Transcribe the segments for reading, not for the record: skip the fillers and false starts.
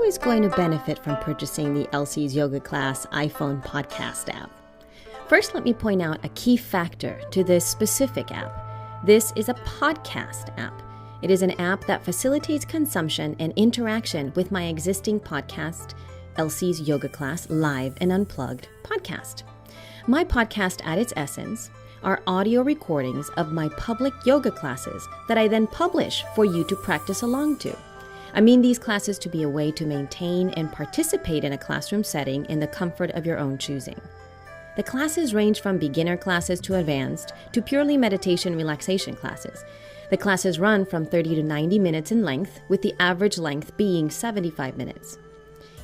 is going to benefit from purchasing the Elsie's Yoga Class iPhone podcast app? First, let me point out a key factor to this specific app. This is a podcast app. It is an app that facilitates consumption and interaction with my existing podcast, Elsie's Yoga Class Live and Unplugged podcast. My podcast, at its essence, are audio recordings of my public yoga classes that I then publish for you to practice along to. I mean these classes to be a way to maintain and participate in a classroom setting in the comfort of your own choosing. The classes range from beginner classes to advanced to purely meditation relaxation classes. The classes run from 30 to 90 minutes in length, with the average length being 75 minutes.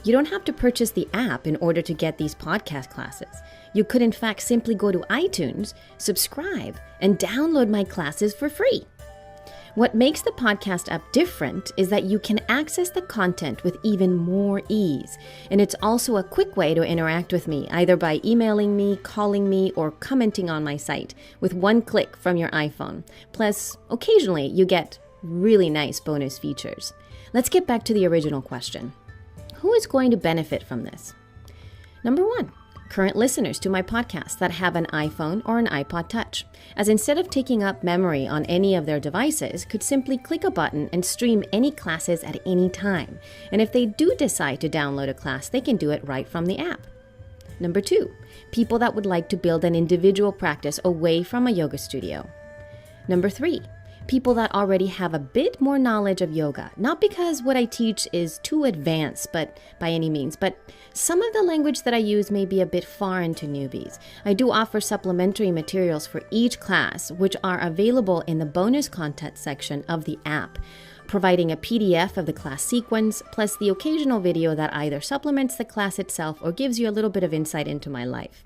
You don't have to purchase the app in order to get these podcast classes. You could in fact simply go to iTunes, subscribe, and download my classes for free. What makes the podcast app different is that you can access the content with even more ease. And it's also a quick way to interact with me, either by emailing me, calling me, or commenting on my site with one click from your iPhone. Plus, occasionally you get really nice bonus features. Let's get back to the original question. Who is going to benefit from this? Number one, current listeners to my podcast that have an iPhone or an iPod Touch, as instead of taking up memory on any of their devices, could simply click a button and stream any classes at any time. And if they do decide to download a class, they can do it right from the app. Number two, people that would like to build an individual practice away from a yoga studio. Number three, people that already have a bit more knowledge of yoga, not because what I teach is too advanced, but by any means, but some of the language that I use may be a bit foreign to newbies. I do offer supplementary materials for each class, which are available in the bonus content section of the app, providing a PDF of the class sequence, plus the occasional video that either supplements the class itself or gives you a little bit of insight into my life.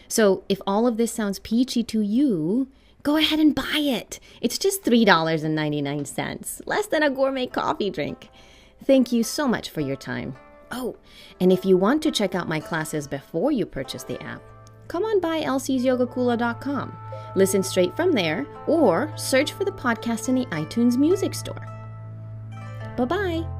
So if all of this sounds peachy to you, go ahead and buy it. It's just $3.99, less than a gourmet coffee drink. Thank you so much for your time. Oh, and if you want to check out my classes before you purchase the app, come on by elsiesyogakula.com. Listen straight from there or search for the podcast in the iTunes Music Store. Bye-bye.